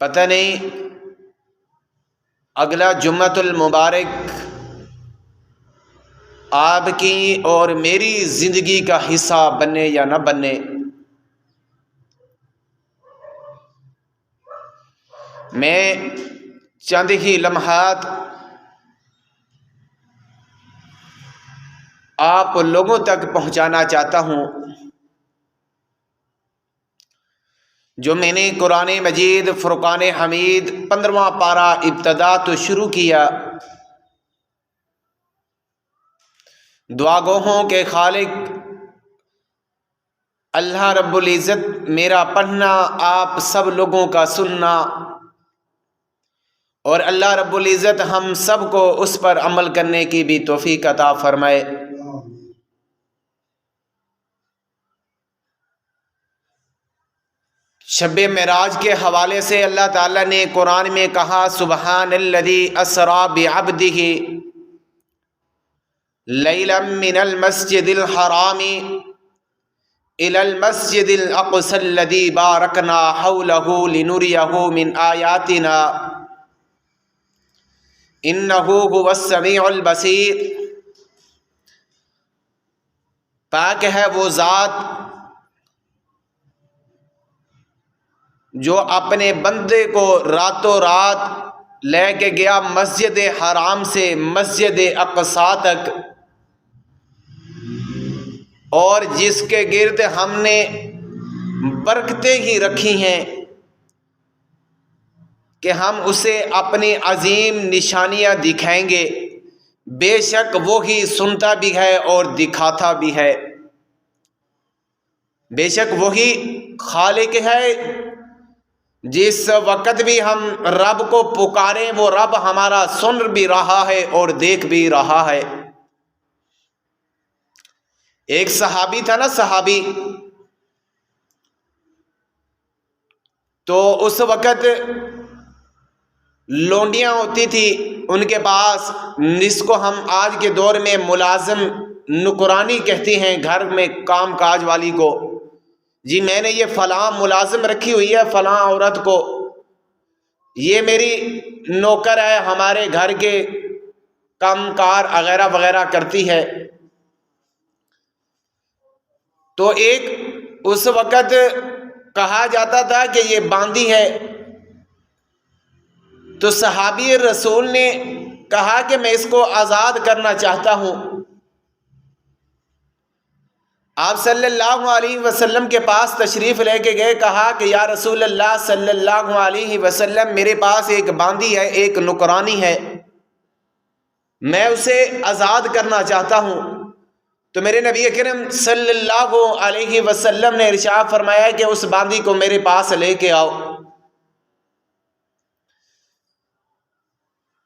پتہ نہیں اگلا جمعۃ المبارک آپ کی اور میری زندگی کا حصہ بنے یا نہ بنے۔ میں چند ہی لمحات آپ لوگوں تک پہنچانا چاہتا ہوں جو میں نے قرآن مجید فرقان حمید 15واں پارہ ابتدا تو شروع کیا۔ دعا گوہوں کے خالق اللہ رب العزت میرا پڑھنا آپ سب لوگوں کا سننا، اور اللہ رب العزت ہم سب کو اس پر عمل کرنے کی بھی توفیق عطا فرمائے۔ شب معراج کے حوالے سے اللہ تعالیٰ نے قرآن میں کہا سبحان الذی اسریٰ بعبدہ لیلا من المسجد الحرام الی المسجد الاقصی الذی بارکنا حولہ لنریہ من آیاتنا انہ هو السمیع البصیر۔ پاک ہے وہ ذات جو اپنے بندے کو راتوں رات لے کے گیا مسجد حرام سے مسجد اقصیٰ تک، اور جس کے گرد ہم نے برکتیں ہی رکھی ہیں کہ ہم اسے اپنی عظیم نشانیاں دکھائیں گے۔ بے شک وہی سنتا بھی ہے اور دکھاتا بھی ہے، بے شک وہی خالق ہے۔ جس وقت بھی ہم رب کو پکاریں وہ رب ہمارا سن بھی رہا ہے اور دیکھ بھی رہا ہے۔ ایک صحابی تھا نا، صحابی، تو اس وقت لونڈیاں ہوتی تھی ان کے پاس، جس کو ہم آج کے دور میں ملازم نکرانی کہتے ہیں، گھر میں کام کاج والی کو، جی میں نے یہ فلاں ملازم رکھی ہوئی ہے فلاں عورت کو، یہ میری نوکر ہے، ہمارے گھر کے کام کار وغیرہ وغیرہ کرتی ہے۔ تو ایک اس وقت کہا جاتا تھا کہ یہ باندھی ہے، تو صحابی رسول نے کہا کہ میں اس کو آزاد کرنا چاہتا ہوں۔ آپ صلی اللہ علیہ وسلم کے پاس تشریف لے کے گئے، کہا کہ یا رسول اللہ صلی اللہ علیہ وسلم میرے پاس ایک باندھی ہے، ایک نکرانی ہے، میں اسے آزاد کرنا چاہتا ہوں۔ تو میرے نبی کریم صلی اللہ علیہ وسلم نے ارشاد فرمایا کہ اس باندھی کو میرے پاس لے کے آؤ۔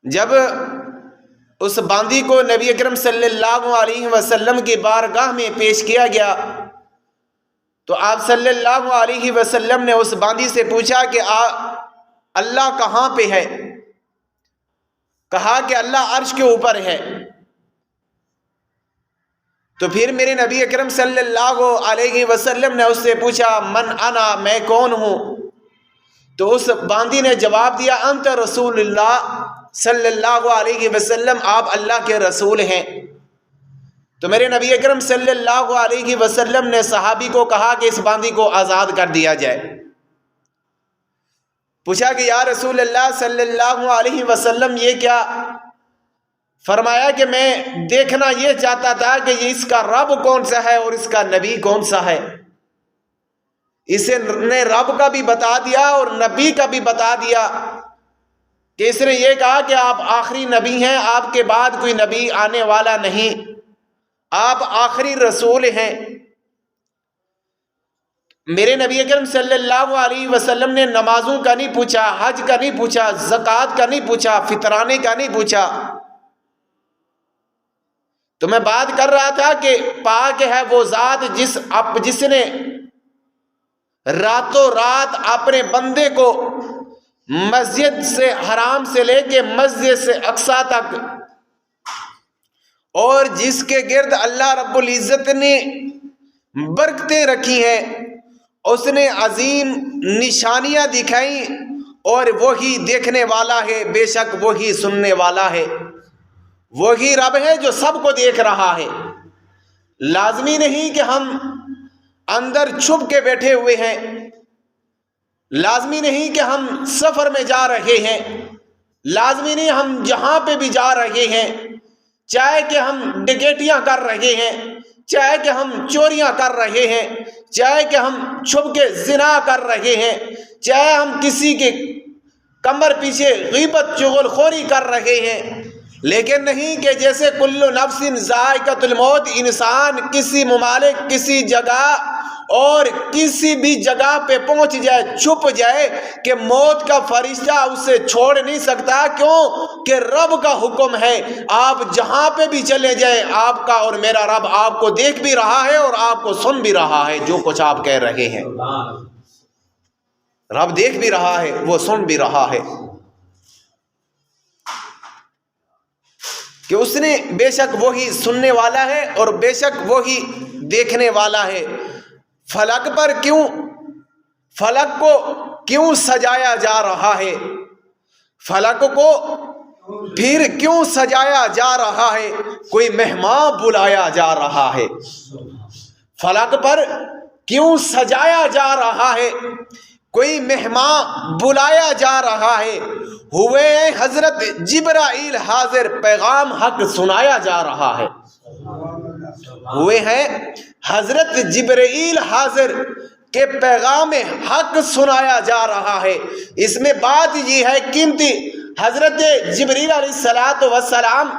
جب اس باندھی کو نبی اکرم صلی اللہ علیہ وسلم کی بارگاہ میں پیش کیا گیا تو آپ صلی اللہ علیہ وسلم نے اس باندھی سے پوچھا کہ اللہ کہاں پہ ہے؟ کہا کہ اللہ عرش کے اوپر ہے۔ تو پھر میرے نبی اکرم صلی اللہ علیہ وسلم نے اس سے پوچھا من انا، میں کون ہوں؟ تو اس باندھی نے جواب دیا انت رسول اللہ صلی اللہ علیہ وسلم، آپ اللہ کے رسول ہیں۔ تو میرے نبی اکرم صلی اللہ علیہ وسلم نے صحابی کو کہا کہ اس باندھی کو آزاد کر دیا جائے۔ پوچھا کہ یا رسول اللہ صلی اللہ علیہ وسلم یہ کیا؟ فرمایا کہ میں دیکھنا یہ چاہتا تھا کہ اس کا رب کون سا ہے اور اس کا نبی کون سا ہے۔ اسے نے رب کا بھی بتا دیا اور نبی کا بھی بتا دیا کہ اس نے یہ کہا کہ آپ آخری نبی ہیں، آپ کے بعد کوئی نبی آنے والا نہیں، آپ آخری رسول ہیں۔ میرے نبی اکرم صلی اللہ علیہ وسلم نے نمازوں کا نہیں پوچھا، حج کا نہیں پوچھا، زکوٰۃ کا نہیں پوچھا، فطرانے کا نہیں پوچھا۔ تو میں بات کر رہا تھا کہ پاک ہے وہ ذات جس نے راتوں رات اپنے بندے کو مسجد سے حرام سے لے کے مسجد سے اقصیٰ تک، اور جس کے گرد اللہ رب العزت نے برکتیں رکھی ہیں، اس نے عظیم نشانیاں دکھائیں، اور وہی دیکھنے والا ہے، بے شک وہی سننے والا ہے۔ وہی رب ہے جو سب کو دیکھ رہا ہے۔ لازمی نہیں کہ ہم اندر چھپ کے بیٹھے ہوئے ہیں، لازمی نہیں کہ ہم سفر میں جا رہے ہیں، لازمی نہیں ہم جہاں پہ بھی جا رہے ہیں، چاہے کہ ہم ڈکیتیاں کر رہے ہیں، چاہے کہ ہم چوریاں کر رہے ہیں، چاہے کہ ہم چھپ کے زنا کر رہے ہیں، چاہے ہم کسی کے کمر پیچھے غیبت چغل خوری کر رہے ہیں، لیکن نہیں کہ جیسے کل نفس ذائقۃ الموت، انسان کسی ممالک، کسی جگہ اور کسی بھی جگہ پہ پہنچ جائے، چھپ جائے، کہ موت کا فرشتہ اسے چھوڑ نہیں سکتا۔ کیوں کہ رب کا حکم ہے، آپ جہاں پہ بھی چلے جائیں، آپ کا اور میرا رب آپ کو دیکھ بھی رہا ہے اور آپ کو سن بھی رہا ہے جو کچھ آپ کہہ رہے ہیں۔ رب دیکھ بھی رہا ہے، وہ سن بھی رہا ہے، کہ اس نے بے شک وہی سننے والا ہے اور بے شک وہی دیکھنے والا ہے۔ فلک پر فلک کو کیوں سجایا جا رہا ہے؟ فلک کو پھر کیوں سجایا جا رہا ہے؟ کوئی مہمان بلایا جا رہا ہے۔ فلک پر کیوں سجایا جا رہا ہے؟ کوئی مہمان بلایا جا رہا ہے۔ ہوئے حضرت جبرائیل حاضر، پیغام حق سنایا جا رہا ہے۔ ہوئے ہیں حضرت جبرائیل حاضر کہ پیغام حق سنایا جا رہا ہے۔ اس میں بات یہ ہے قیمتی، حضرت جبرائیل علیہ السلام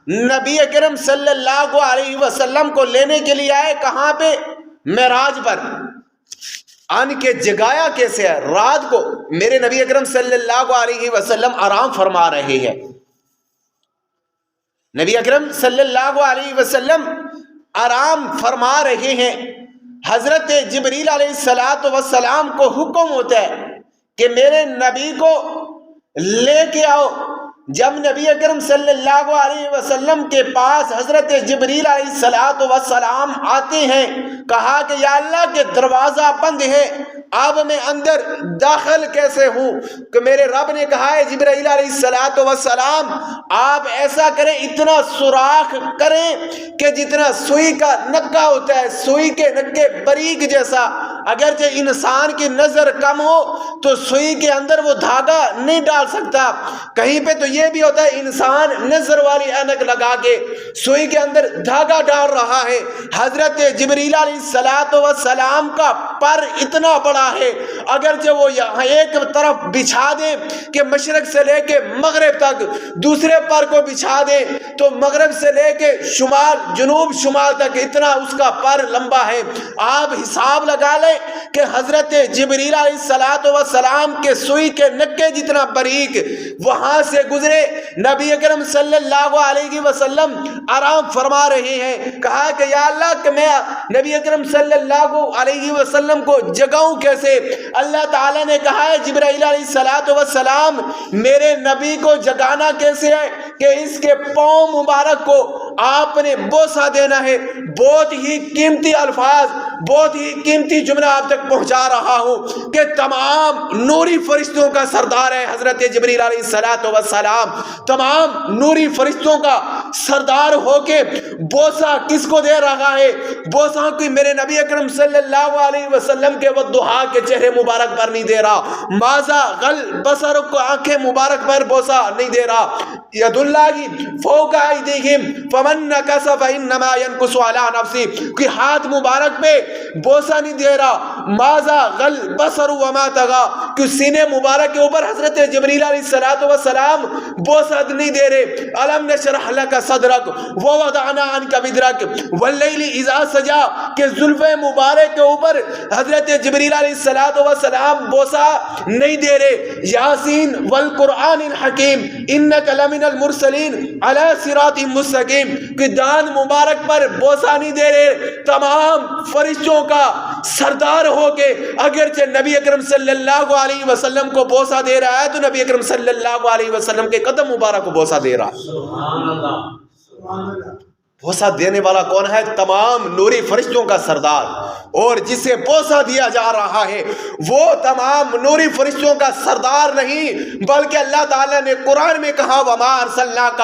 نبی اکرم صلی اللہ علیہ وسلم کو لینے کے لیے آئے، کہاں پہ؟ معراج پر۔ آن کے جگایا کیسے ہے؟ رات کو میرے نبی اکرم صلی اللہ علیہ وسلم آرام فرما رہے ہیں۔ نبی اکرم صلی اللہ علیہ وسلم آرام فرما رہے ہیں۔ حضرت جبرائیل علیہ السلام کو حکم ہوتا ہے کہ میرے نبی کو لے کے آؤ۔ جب نبی اکرم صلی اللہ علیہ وسلم کے پاس حضرت جبرائیل علیہ السلام آتے ہیں، کہا کہ یا اللہ کے دروازہ بند ہے، اب میں اندر داخل کیسے ہوں؟ کہ میرے رب نے کہا ہے جبرائیل علیہ السلام آپ ایسا کریں، اتنا سوراخ کریں کہ جتنا سوئی کا نکا ہوتا ہے، سوئی کے نکے باریک جیسا، اگرچہ انسان کی نظر کم ہو تو سوئی کے اندر وہ دھاگا نہیں ڈال سکتا، کہیں پہ تو یہ بھی ہوتا ہے انسان نظر والی اینک لگا کے سوئی کے اندر دھاگا ڈال رہا ہے۔ حضرت جبرائیل علیہ السلام کا پر اتنا بڑا ہے، اگرچہ وہ یہاں ایک طرف بچھا دیں کہ مشرق سے لے کے مغرب تک، دوسرے پر کو بچھا دیں تو مغرب سے لے کے شمال، جنوب شمال تک اتنا اس کا پر لمبا ہے۔ آپ حساب لگا لیں کہ حضرت جبرائیل علیہ السلام کے سوئی کے نکے جتنا باریک وہاں سے گزرے، نبی اکرم صلی اللہ علیہ وسلم آرام فرما رہے ہیں۔ کہا کہ یا اللہ کہ میں نبی اکرم صلی اللہ علیہ وسلم کو جگاؤں کیسے؟ اللہ تعالیٰ نے کہا ہے جبرائیل علیہ السلام میرے نبی کو جگانا کیسے ہے کہ اس کے پاؤں مبارک کو آپ نے بوسہ دینا ہے۔ بہت ہی قیمتی الفاظ، بہت ہی قیمتی جملہ آپ تک پہنچا رہا ہوں کہ تمام نوری فرشتوں کا سردار ہے حضرت جبرائیل علیہ السلام، تمام نوری فرشتوں کا سردار ہو کے بوسہ کس کو دے رہا ہے؟ بوسہ کوئی میرے نبی اکرم صلی اللہ علیہ وسلم کے وضحا کے چہرے مبارک پر نہیں دے رہا، ماذا غل بصر کو آنکھیں مبارک پر بوسہ نہیں دے رہا۔ ید اللہ فوق ایدیہم فمن نکس فانما ینکس علی نفسہ، کہ ہاتھ مبارک پہ بوسہ نہیں دے رہا، ماذا غل بصر وما طغى، کہ سینے مبارک کے اوپر حضرت جبرائیل علیہ السلام بوسہ نہیں دے رہے۔ الم نشرح لک صدرک ووضعنا عنک وزرک واللیل اذا سجا، کہ زلف مبارک کے اوپر حضرت جبرائیل علیہ السلام بوسہ نہیں دے رہے۔ یاسین والقرآن الحکیم انک لمن المرسلین علی صراط مستقیم، کہ دان مبارک پر بوسہ نہیں دے رہے، تمام فرشتوں کا سردار ہو کے اگرچہ نبی اکرم صلی اللہ علیہ وسلم کو بوسہ دے رہا ہے تو نبی اکرم صلی اللہ علیہ وسلم کے قدم مبارک کو بوسہ دے رہا ہے۔ بوسہ دینے والا کون ہے؟ تمام نوری فرشتوں کا سردار. اور جسے بوسہ دیا جا رہا ہے وہ تمام نوری فرشتوں کا سردار نہیں، بلکہ اللہ تعالیٰ نے قرآن میں کہا وَمَا أَرْسَلْنَاكَ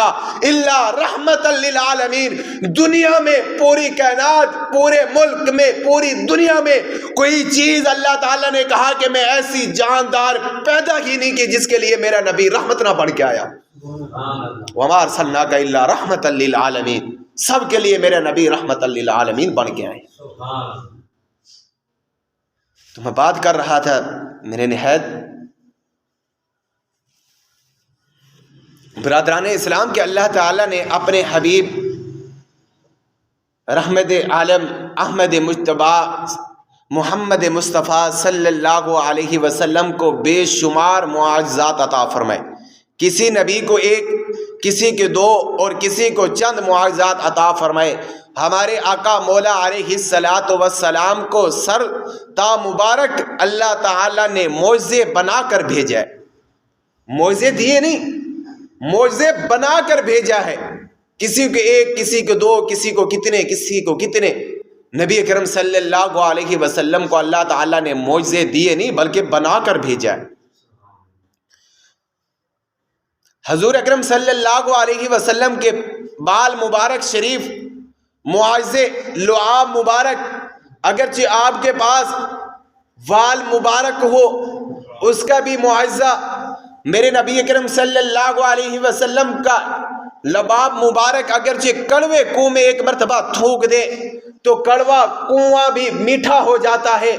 إِلَّا رَحْمَةً لِّلْعَالَمِينَ. دنیا میں، پوری کائنات، پورے ملک میں، پوری دنیا میں کوئی چیز اللہ تعالیٰ نے کہا کہ میں ایسی جاندار پیدا ہی نہیں کی جس کے لیے میرا نبی رحمت نہ بن کے آیا. وَمَا أَرْسَلْنَاكَ إِلَّا رَحْمَةً لِّلْعَالَمِينَ. سب کے لیے میرے نبی رحمت للعالمین بن کے آئے. تو میں بات کر رہا تھا میرے نہایت برادران اسلام کہ اللہ تعالیٰ نے اپنے حبیب رحمت عالم احمد مجتبی محمد مصطفیٰ صلی اللہ علیہ وسلم کو بے شمار معجزات عطا فرمائے. کسی نبی کو ایک، کسی کے دو اور کسی کو چند معجزات عطا فرمائے. ہمارے آقا مولا علیہ السلام کو سر تا مبارک اللہ تعالیٰ نے معجزے بنا کر بھیجا ہے. معجزے دیے نہیں، معجزے بنا کر بھیجا ہے. کسی کو ایک، کسی کو دو، کسی کو کتنے، کسی کو کتنے. نبی اکرم صلی اللہ علیہ وسلم کو اللہ تعالیٰ نے معجزے دیے نہیں بلکہ بنا کر بھیجا ہے. حضور اکرم صلی اللہ علیہ وسلم کے بال مبارک شریف، معجزے، لعاب مبارک، اگرچہ آپ کے پاس وال مبارک ہو اس کا بھی معجزہ. میرے نبی اکرم صلی اللہ علیہ وسلم کا لباب مبارک اگرچہ کڑوے کنویں میں ایک مرتبہ تھوک دے تو کڑوا کنواں بھی میٹھا ہو جاتا ہے.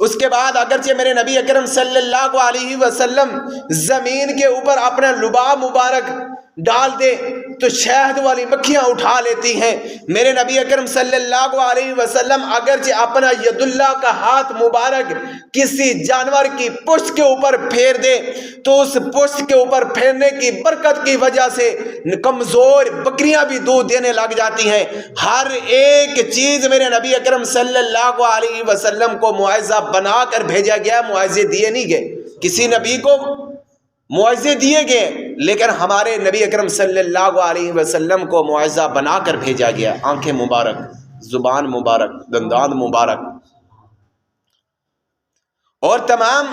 اس کے بعد اگرچہ میرے نبی اکرم صلی اللہ علیہ وسلم زمین کے اوپر اپنا لباب مبارک ڈال دے تو شہد والی مکھیاں اٹھا لیتی ہیں. میرے نبی اکرم صلی اللہ علیہ وسلم اگرچہ اپنا ید اللہ کا ہاتھ مبارک کسی جانور کی پشت کے اوپر پھیر دے تو اس پشت کے اوپر پھیرنے کی برکت کی وجہ سے کمزور بکریاں بھی دودھ دینے لگ جاتی ہیں. ہر ایک چیز میرے نبی اکرم صلی اللہ علیہ وسلم کو معجزہ بنا کر بھیجا گیا، معجزے دیے نہیں گئے. کسی نبی کو معجزے دیے گئے لیکن ہمارے نبی اکرم صلی اللہ علیہ وسلم کو معجزہ بنا کر بھیجا گیا. آنکھیں مبارک، زبان مبارک، دندان مبارک. اور تمام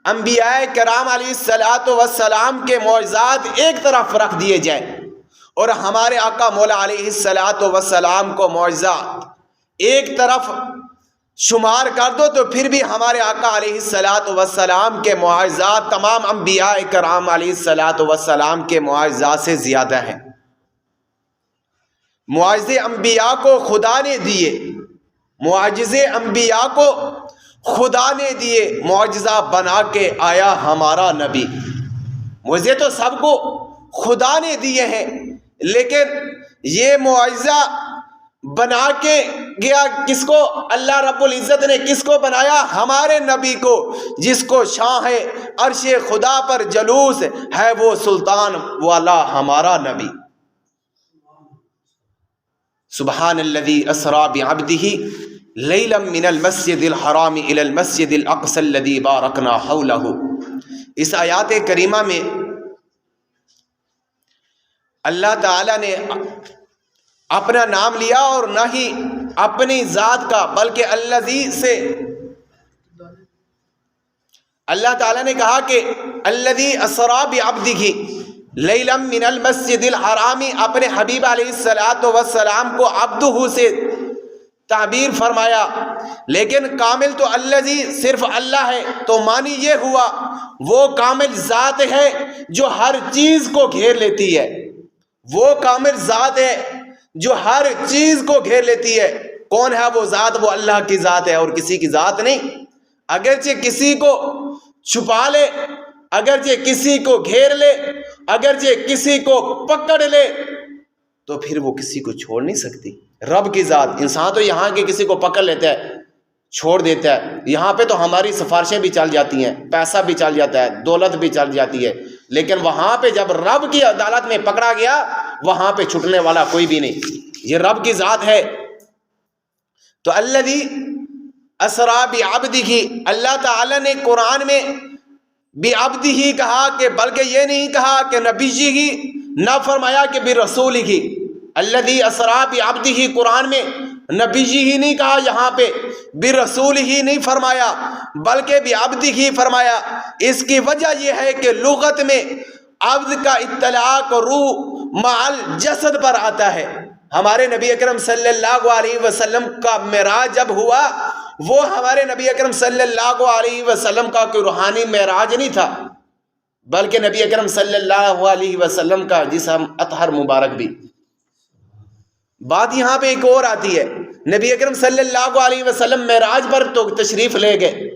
انبیاء کرام علیہ السلام کے معجزات ایک طرف رکھ دیے جائیں اور ہمارے آقا مولا علیہ السلام کو معجزات ایک طرف شمار کر دو تو پھر بھی ہمارے آقا علیہ السلام کے معجزات تمام انبیاء کرام علیہ السلام کے معجزات سے زیادہ ہیں. معجزے انبیاء کو خدا نے دیے، معجزے انبیاء کو خدا نے دیے. معجزہ بنا کے آیا ہمارا نبی. معجزے تو سب کو خدا نے دیے ہیں لیکن یہ معجزہ بنا کے گیا کس کو؟ اللہ رب العزت نے کس کو بنایا؟ ہمارے نبی کو، جس کو شان ہے عرش خدا پر جلوس ہے وہ سلطان والا ہمارا نبی. سبحان الذی اسری بعبدہ لیلا من المسجد الحرام الى المسجد الاقصى الذی بارکنا حولہ. اس آیات کریمہ میں اللہ تعالی نے اپنا نام لیا اور نہ ہی اپنی ذات کا بلکہ الذی سے اللہ تعالیٰ نے کہا کہ الذی اسری بعبدہ لیلا من المسجد الحرام. اپنے حبیب علیہ السلام کو عبدہ سے تعبیر فرمایا لیکن کامل تو الذی صرف اللہ ہے تو معنی یہ ہوا وہ کامل ذات ہے جو ہر چیز کو گھیر لیتی ہے. وہ کامل ذات ہے جو ہر چیز کو گھیر لیتی ہے. کون ہے وہ ذات؟ وہ اللہ کی ذات ہے اور کسی کی ذات نہیں. اگرچہ کسی کو چھپا لے، اگرچہ کسی کو گھیر لے، اگرچہ کسی کو پکڑ لے تو پھر وہ کسی کو چھوڑ نہیں سکتی. رب کی ذات، انسان تو یہاں کے کسی کو پکڑ لیتا ہے، چھوڑ دیتا ہے. یہاں پہ تو ہماری سفارشیں بھی چل جاتی ہیں، پیسہ بھی چل جاتا ہے، دولت بھی چل جاتی ہے، لیکن وہاں پہ جب رب کی عدالت میں پکڑا گیا وہاں پہ چھٹنے والا کوئی بھی نہیں. یہ رب کی ذات ہے. تو الذی اسری بعبدہ، اللہ تعالی نے قرآن میں بعبدہ کہا کہ بلکہ یہ نہیں کہا کہ نبی ہی، نہ فرمایا کہ برسولہ. الذی اسرا بعبدہ، قرآن میں نبی جی ہی نہیں کہا، یہاں پہ برسول ہی نہیں فرمایا بلکہ بعبدہ ہی فرمایا۔ اس کی وجہ یہ ہے کہ لغت میں عبد کا اطلاق روح مع الجسد پر آتا ہے۔ ہمارے نبی اکرم صلی اللہ علیہ وسلم کا معراج جب ہوا، وہ ہمارے نبی اکرم صلی اللہ علیہ وسلم کا کوئی روحانی معراج نہیں تھا، بلکہ نبی اکرم صلی اللہ علیہ وسلم کا جسم اطہر مبارک بھی۔ بات یہاں پہ ایک اور آتی ہے، نبی اکرم صلی اللہ علیہ وسلم معراج پر تو تشریف لے گئے،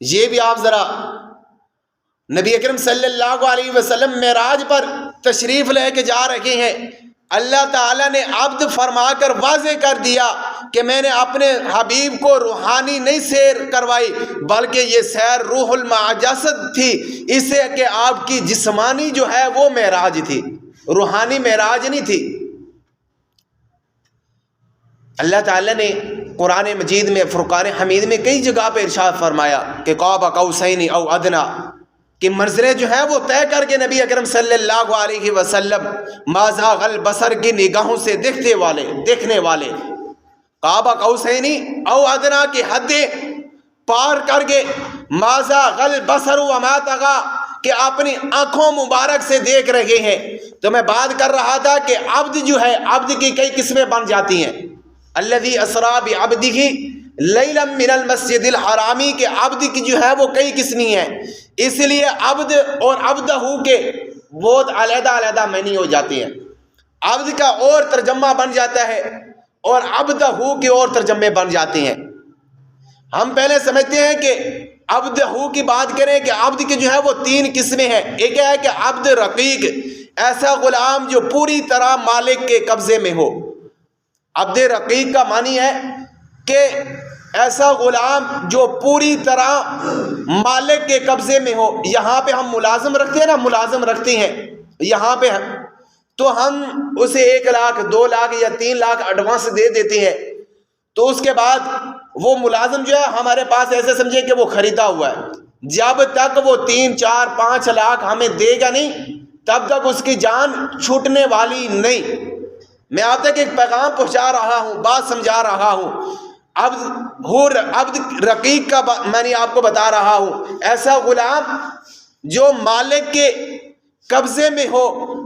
یہ بھی آپ ذرا، نبی اکرم صلی اللہ علیہ وسلم معراج پر تشریف لے کے جا رہے ہیں، اللہ تعالیٰ نے عبد فرما کر واضح کر دیا کہ میں نے اپنے حبیب کو روحانی نہیں سیر کروائی، بلکہ یہ سیر روح المعجسد تھی، اس سے کہ آپ کی جسمانی جو ہے وہ معراج تھی، روحانی معراج نہیں تھی۔ اللہ تعالیٰ نے قرآن مجید میں فرقان حمید میں کئی جگہ پہ ارشاد فرمایا کہ قاب قوسین او ادنا، کہ منزلیں جو ہیں وہ طے کر کے نبی اکرم صلی اللہ علیہ وسلم ما زاغ البصر کی نگاہوں سے دیکھنے والے قاب قوسین او ادنا کی حدیں پار کر کے ما زاغ البصر وما طغی، کہ اپنی آنکھوں مبارک سے دیکھ رہے ہیں۔ تو میں بات کر رہا تھا کہ عبد جو ہے، عبد کی کئی قسمیں بن جاتی ہیں۔ الذی اسرا بعبدہ لیلا من المسجد الحرامی، کے عبد کی جو ہے وہ کئی قسمی ہیں، اس لیے عبد اور عبدہ کے بہت علیحدہ علیحدہ معنی ہو جاتے ہیں۔ عبد کا اور ترجمہ بن جاتا ہے اور عبدہ کے اور ترجمے بن جاتے ہیں۔ ہم پہلے سمجھتے ہیں کہ عبدہ کی بات کریں کہ عبد کی جو ہے وہ تین قسمیں ہیں۔ ایک ہے کہ عبد رقیق، ایسا غلام جو پوری طرح مالک کے قبضے میں ہو۔ عبد رقیق کا معنی ہے کہ ایسا غلام جو پوری طرح مالک کے قبضے میں ہو۔ یہاں پہ ہم ملازم رکھتے ہیں نا، ملازم رکھتے ہیں یہاں پہ، تو ہم اسے 1 لاکھ 2 لاکھ یا 3 لاکھ ایڈوانس دے دیتے ہیں، تو اس کے بعد وہ ملازم جو ہے ہمارے پاس ایسے سمجھے کہ وہ خریدا ہوا ہے، جب تک وہ 3 4 5 لاکھ ہمیں دے گا نہیں تب تک اس کی جان چھوٹنے والی نہیں۔ میں آپ تک ایک پیغام پہنچا رہا ہوں، بات سمجھا رہا ہوں۔ عبد رقیق کا میں نے آپ کو بتا رہا ہوں، ایسا غلام جو مالک کے قبضے میں ہو۔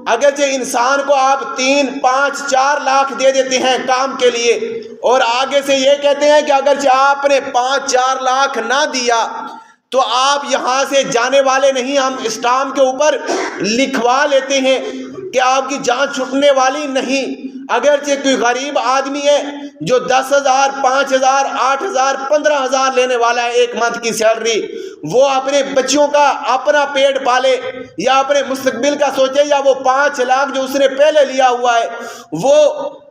اگرچہ انسان کو آپ 3 5 4 لاکھ دے دیتے ہیں کام کے لیے، اور آگے سے یہ کہتے ہیں کہ اگرچہ آپ نے 5 4 لاکھ نہ دیا تو آپ یہاں سے جانے والے نہیں، ہم اسٹامپ کے اوپر لکھوا لیتے ہیں کہ آپ کی جان چھٹنے والی نہیں۔ اگرچہ کوئی غریب آدمی ہے جو 10,000 5,000 8,000 15,000 لینے والا ہے ایک منتھ کی سیلری، وہ اپنے بچوں کا اپنا پیٹ پالے یا اپنے مستقبل کا سوچے، یا وہ 5 لاکھ جو اس نے پہلے لیا ہوا ہے وہ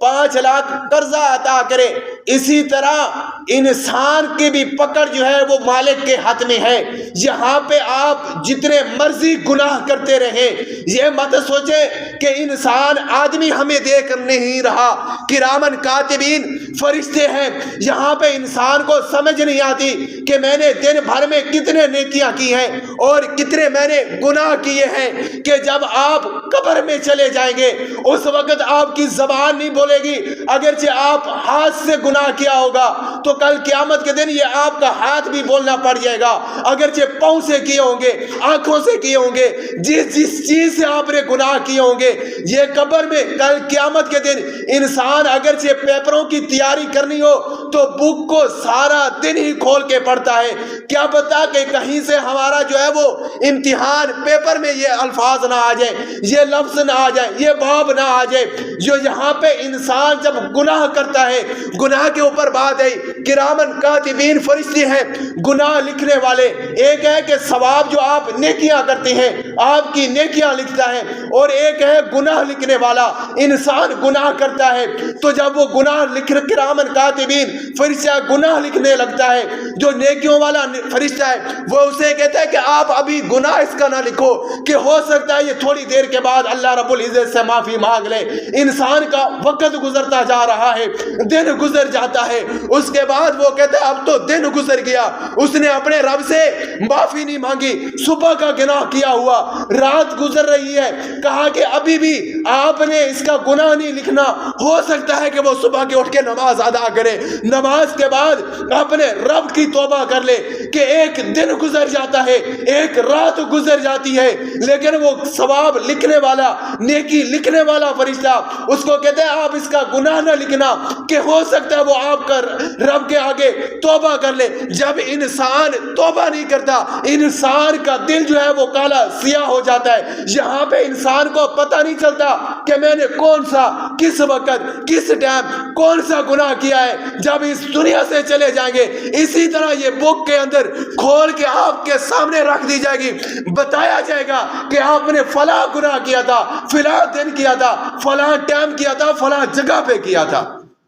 5 لاکھ قرضہ عطا کرے۔ اسی طرح انسان کی بھی پکڑ جو ہے وہ مالک کے ہاتھ میں ہے۔ یہاں پہ آپ جتنے مرضی گناہ کرتے رہیں، یہ مت سوچیں کہ انسان آدمی ہمیں دیکھ نہیں رہا، کرامن کاتبین فرشتے ہیں۔ یہاں پہ انسان کو سمجھ نہیں آتی کہ میں نے دن بھر میں کتنے نیکیاں کی ہیں اور کتنے میں نے گناہ کیے ہیں، کہ جب آپ قبر میں چلے جائیں گے اس وقت آپ کی زبان نہیں بولے گی۔ اگرچہ آپ ہاتھ سے گناہ کیا ہوگا تو کل قیامت کے دن یہ آپ کا ہاتھ بھی بولنا پڑ جائے گا، اگرچہ پاؤں سے کیے ہوں گے، آنکھوں سے کیے ہوں گے، جس چیز سے آپ نے گناہ کیے ہوں گے، یہ قبر میں کل قیامت کے دن انسان اگرچہ پیپروں کی تیاری کرنی ہو تو بک کو سارا دن ہی کھول کے پڑھتا ہے، کیا پتا کہ کہیں سے ہمارا جو ہے وہ امتحان پیپر میں یہ الفاظ نہ آ جائے، یہ لفظ نہ آ جائے، یہ باب نہ آ جائے۔ جو یہاں پہ انسان جب گناہ کرتا ہے، گناہ کے اوپر بات ہے، کرامن کاتبین فرشتے ہیں گناہ لکھنے والے۔ ایک ہے کہ ثواب جو آپ نیکیاں کرتے ہیں آپ کی نیکیاں لکھتا ہے، اور ایک ہے گناہ لکھنے والا۔ انسان گناہ کرتا ہے تو جب وہ گناہ لکھ، کرامن کاتبین فرشتہ گناہ لکھنے لگتا ہے، جو نیکیوں والا فرشتہ ہے وہ اسے کہتا ہے کہ آپ ابھی گناہ اس کا نہ لکھو، کہ ہو سکتا ہے یہ تھوڑی دیر کے بعد اللہ رب العزت سے معافی مانگ لے. انسان کا وقت گزرتا جا رہا ہے, دن گزر جاتا ہے, اس کے بعد وہ کہتا ہے اب تو دن گزر گیا, اس نے اپنے رب سے معافی نہیں مانگی, صبح کا گناہ کیا ہوا, رات گزر رہی ہے, کہا کہ ابھی بھی آپ نے اس کا گناہ نہیں لکھنا. ہو سکتا ہے کہ وہ صبح کے اٹھ کے نماز ادا کرے, نماز کے بعد اپنے رب کی توبہ کر لے کہ ایک دن گزر جاتا ہے, ایک رات گزر جاتی ہے, لیکن وہ ثواب لکھنے والا, نیکی لکھنے والا فرشتہ اس کو کہتے ہیں آپ اس کا گناہ نہ لکھنا, کہ ہو سکتا ہے وہ آپ کا رب کے آگے توبہ کر لے. جب انسان توبہ نہیں کرتا, انسان کا دل جو ہے وہ کالا سیاہ ہو جاتا ہے. یہاں پہ انسان کو پتہ نہیں چلتا کہ میں نے کون سا, کس وقت, کس ٹائم کون سا گناہ کیا ہے. جب اس دنیا سے چلے جائیں گے, اسی طرح یہ بک کے اندر کھول کے آپ کے سامنے رکھ دی جائے گی, بتایا جائے گا کہ آپ نے فلاں گناہ کیا تھا, فلاں دن کیا تھا, فلاں ٹائم کیا تھا, فلاں جگہ پہ کیا تھا.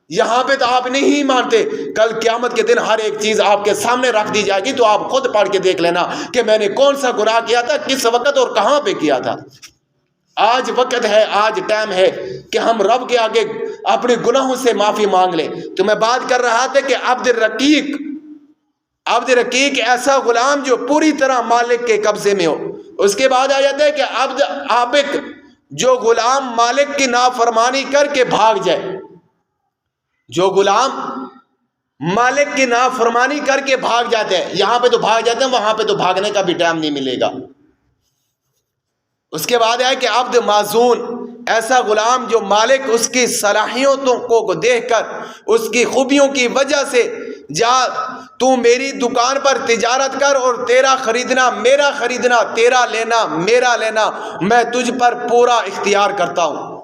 یہاں پہ تو آپ نہیں مانتے, کل قیامت کے دن ہر ایک چیز آپ کے سامنے رکھ دی جائے گی, تو آپ خود پڑھ کے دیکھ لینا کہ میں نے کون سا گناہ کیا تھا, کس وقت اور کہاں پہ کیا تھا. آج وقت ہے, آج ٹائم ہے کہ ہم رب کے آگے اپنے گناہوں سے معافی مانگ لیں. تو میں بات کر رہا تھا کہ عبد رقیق ایسا غلام جو پوری طرح مالک کے قبضے میں ہو. اس کے بعد آ جاتا ہے کہ عبد عابق, جو غلام مالک کی نافرمانی کر کے بھاگ جائے. جو غلام مالک کی نافرمانی کر کے بھاگ جاتے ہیں, یہاں پہ تو بھاگ جاتے ہیں, وہاں پہ تو بھاگنے کا بھی ٹائم نہیں ملے گا. اس کے بعد ہے کہ عبد معزون, ایسا غلام جو مالک اس کی صلاحیتوں کو دیکھ کر, اس کی خوبیوں کی وجہ سے, جا تو میری دکان پر تجارت کر اور تیرا خریدنا میرا خریدنا, تیرا لینا میرا لینا, میں تجھ پر پورا اختیار کرتا ہوں.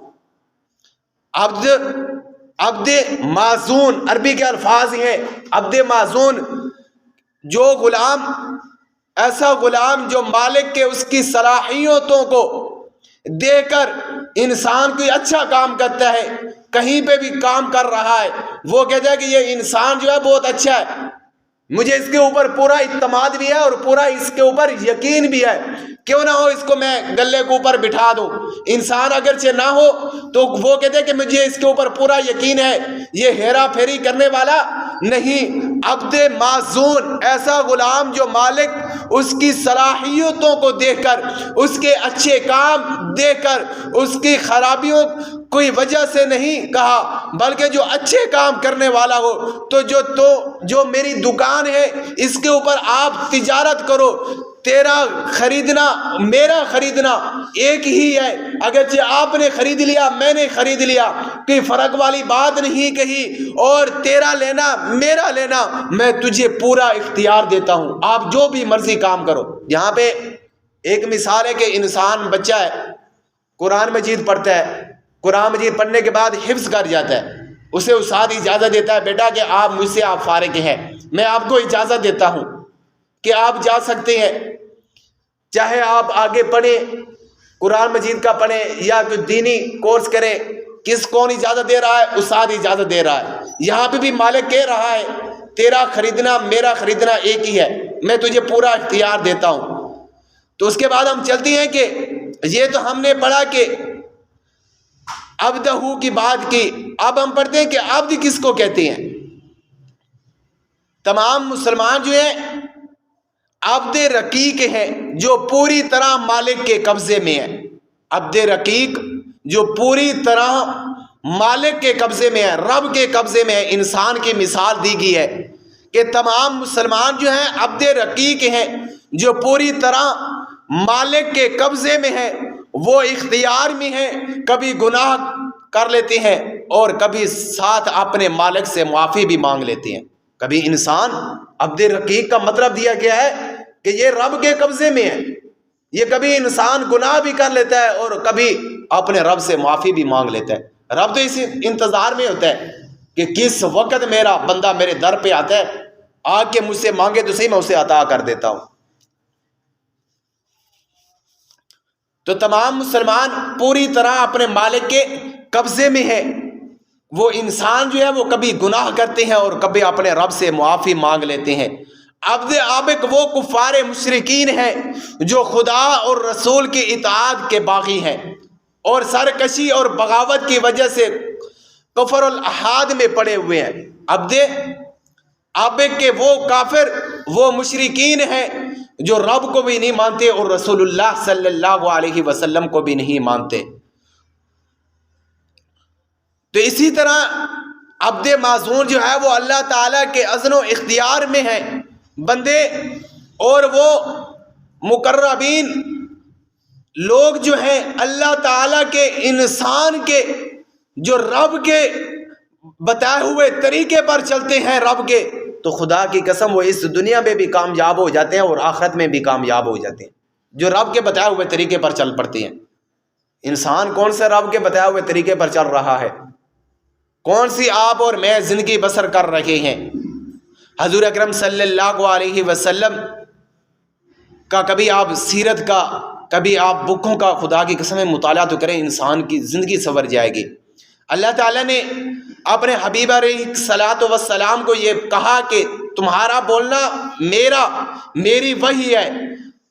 عبد معزون عربی کے الفاظ ہیں. عبد معزون جو غلام, ایسا غلام جو مالک کے اس کی صلاحیتوں کو دیکھ کر انسان کوئی اچھا کام کرتا ہے, کہیں پہ بھی کام کر رہا ہے, وہ کہتا ہے کہ یہ انسان جو ہے بہت اچھا ہے, مجھے اس کے اوپر پورا اعتماد بھی ہے اور پورا اس کے اوپر یقین بھی ہے, کیوں نہ ہو اس کو میں گلے کے اوپر بٹھا دوں. انسان اگرچہ نہ ہو تو وہ کہتے ہیں کہ مجھے اس کے اوپر پورا یقین ہے, یہ ہیرا پھیری کرنے والا نہیں. عبد معزون ایسا غلام جو مالک اس کی صلاحیتوں کو دیکھ کر, اس کے اچھے کام دیکھ کر, اس کی خرابیوں کوئی وجہ سے نہیں کہا, بلکہ جو اچھے کام کرنے والا ہو, تو جو میری دکان ہے اس کے اوپر آپ تجارت کرو, تیرا خریدنا میرا خریدنا ایک ہی ہے, اگرچہ آپ نے خرید لیا میں نے خرید لیا, کوئی فرق والی بات نہیں کہی, اور تیرا لینا میرا لینا, میں تجھے پورا اختیار دیتا ہوں, آپ جو بھی مرضی کام کرو. یہاں پہ ایک مثال ہے کہ انسان بچہ ہے, قرآن مجید پڑھتا ہے, قرآن مجید پڑھنے کے بعد حفظ کر جاتا ہے, اسے استاد اجازت دیتا ہے بیٹا کہ آپ مجھ سے آپ فارغ ہیں, میں آپ کو اجازت دیتا ہوں کہ آپ جا سکتے ہیں, چاہے آپ آگے پڑھیں, قرآن مجید کا پڑھیں یا کوئی دینی کورس کریں. کس کون اجازت دے رہا ہے؟ استاد اجازت دے رہا ہے. یہاں پہ بھی مالک کہہ رہا ہے تیرا خریدنا میرا خریدنا ایک ہی ہے, میں تجھے پورا اختیار دیتا ہوں. تو اس کے بعد ہم چلتے ہیں کہ یہ تو ہم نے پڑھا کہ عبدہ کی بات کی, اب ہم پڑھتے ہیں کہ عبد کس کو کہتے ہیں. تمام مسلمان جو ہیں عبد رقیق ہیں, جو پوری طرح مالک کے قبضے میں ہے. عبد رقیق جو پوری طرح مالک کے قبضے میں ہے, رب کے قبضے میں ہے. انسان کی مثال دی گئی ہے کہ تمام مسلمان جو ہیں عبد رقیق ہیں, جو پوری طرح مالک کے قبضے میں ہیں, وہ اختیار میں ہیں, کبھی گناہ کر لیتے ہیں اور کبھی ساتھ اپنے مالک سے معافی بھی مانگ لیتے ہیں. کبھی انسان, عبد رقیق کا مطلب دیا گیا ہے کہ یہ رب کے قبضے میں ہے, یہ کبھی انسان گناہ بھی کر لیتا ہے اور کبھی اپنے رب سے معافی بھی مانگ لیتا ہے. رب تو اس انتظار میں ہوتا ہے کہ کس وقت میرا بندہ میرے در پہ آتا ہے, آ کے مجھ سے مانگے تو صحیح میں اسے عطا کر دیتا ہوں. تو تمام مسلمان پوری طرح اپنے مالک کے قبضے میں ہیں. وہ انسان جو ہے وہ کبھی گناہ کرتے ہیں اور کبھی اپنے رب سے معافی مانگ لیتے ہیں. عبد آبق وہ کفار مشرکین ہیں جو خدا اور رسول کی اطاعت کے باغی ہیں اور سرکشی اور بغاوت کی وجہ سے کفر الاحاد میں پڑے ہوئے ہیں۔ عبد آبق کے وہ کافر، وہ مشرکین ہیں جو رب کو بھی نہیں مانتے اور رسول اللہ صلی اللہ علیہ وسلم کو بھی نہیں مانتے۔ تو اسی طرح عبد معذور جو ہے وہ اللہ تعالیٰ کے اذن و اختیار میں ہے بندے، اور وہ مقربین لوگ جو ہیں اللہ تعالیٰ کے انسان کے جو رب کے بتائے ہوئے طریقے پر چلتے ہیں رب کے، تو خدا کی قسم وہ اس دنیا میں بھی کامیاب ہو جاتے ہیں اور آخرت میں بھی کامیاب ہو جاتے ہیں، جو رب کے بتائے ہوئے طریقے پر چل پڑتے ہیں۔ انسان کون سے رب کے بتائے ہوئے طریقے پر چل رہا ہے؟ کون سی آپ اور میں زندگی بسر کر رہے ہیں؟ حضور اکرم صلی اللہ علیہ وسلم کا کبھی آپ سیرت کا، کبھی آپ بکوں کا خدا کی قسم مطالعہ تو کریں، انسان کی زندگی سنور جائے گی۔ اللہ تعالیٰ نے اپنے حبیب علیہ الصلوۃ والسلام کو یہ کہا کہ تمہارا بولنا میری وحی ہے،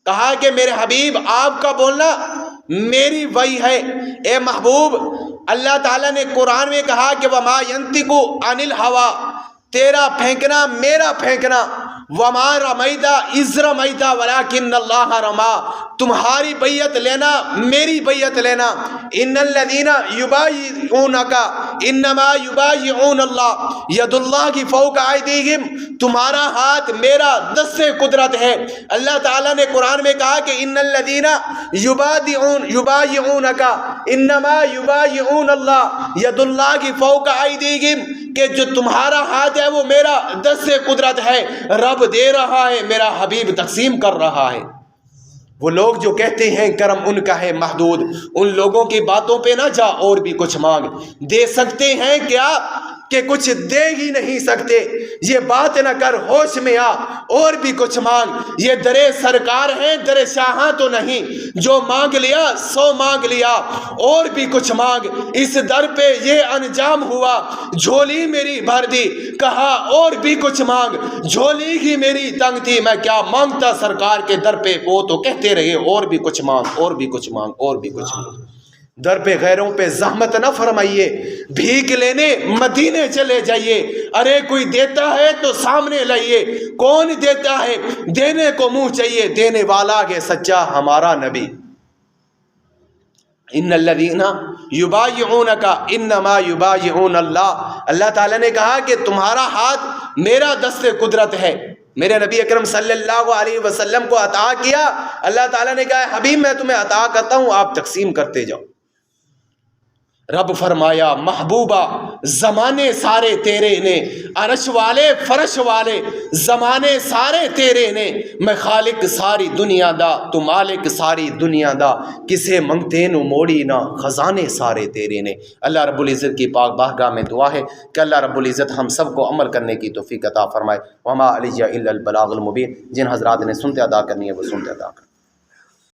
کہا کہ میرے حبیب آپ کا بولنا میری وحی ہے۔ اے محبوب، اللہ تعالیٰ نے قرآن میں کہا کہ وما ینطق عن الہویٰ، تیرا پھینکنا میرا پھینکنا، وما رمیت اذ رمیت ولکن اللہ رما، تمہاری بیعت لینا میری بیعت لینا۔ ان الذین یبایعونک انما یبایعون اللہ ید اللہ کی فوق ایدیہم، تمہارا ہاتھ میرا دست قدرت ہے۔ اللہ تعالیٰ نے قرآن میں کہا کہ ان الذین یبایعونک انما یبایعون اللہ ید اللہ کی فوق ایدیہم، کہ جو تمہارا ہاتھ ہے وہ میرا دست قدرت ہے، رب دے رہا ہے، میرا حبیب تقسیم کر رہا ہے۔ وہ لوگ جو کہتے ہیں کرم ان کا ہے محدود، ان لوگوں کی باتوں پہ نہ جا اور بھی کچھ مانگ، دے سکتے ہیں کیا کہ کچھ دے ہی نہیں سکتے، یہ بات نہ کر ہوش میں آ اور بھی کچھ مانگ، یہ درے سرکار ہیں درے شاہاں تو نہیں، جو مانگ لیا سو مانگ لیا اور بھی کچھ مانگ، اس در پہ یہ انجام ہوا، جھولی میری بھر دی، کہا اور بھی کچھ مانگ، جھولی ہی میری تنگ تھی، میں کیا مانگتا سرکار کے در پہ، وہ تو کہتے رہے اور بھی کچھ مانگ اور بھی کچھ مانگ اور بھی کچھ مانگ۔ در پہ غیروں پہ زحمت نہ فرمائیے، بھیک لینے مدینے چلے جائیے، ارے کوئی دیتا ہے تو سامنے لائیے، کون دیتا ہے دینے کو منہ چاہیے، دینے والا ہے سچا ہمارا نبی۔ ان الذین یبایعونک انما یبایعون اللہ، اللہ تعالیٰ نے کہا کہ تمہارا ہاتھ میرا دست قدرت ہے، میرے نبی اکرم صلی اللہ علیہ وسلم کو عطا کیا، اللہ تعالیٰ نے کہا حبیب میں تمہیں عطا کرتا ہوں، آپ تقسیم کرتے جاؤ۔ رب فرمایا محبوبہ زمانے سارے تیرے نے، عرش والے فرش والے زمانے سارے تیرے نے، میں خالق ساری دنیا دا تو مالک ساری دنیا دا، کسے منگتے نو موڑی نہ خزانے سارے تیرے نے۔ اللہ رب العزت کی پاک بارگاہ میں دعا ہے کہ اللہ رب العزت ہم سب کو عمل کرنے کی توفیق عطا فرمائے۔ وما علیہ الا البلاغ المبین، جن حضرات نے سنتے ادا کرنی ہے وہ سنتے ادا کریں۔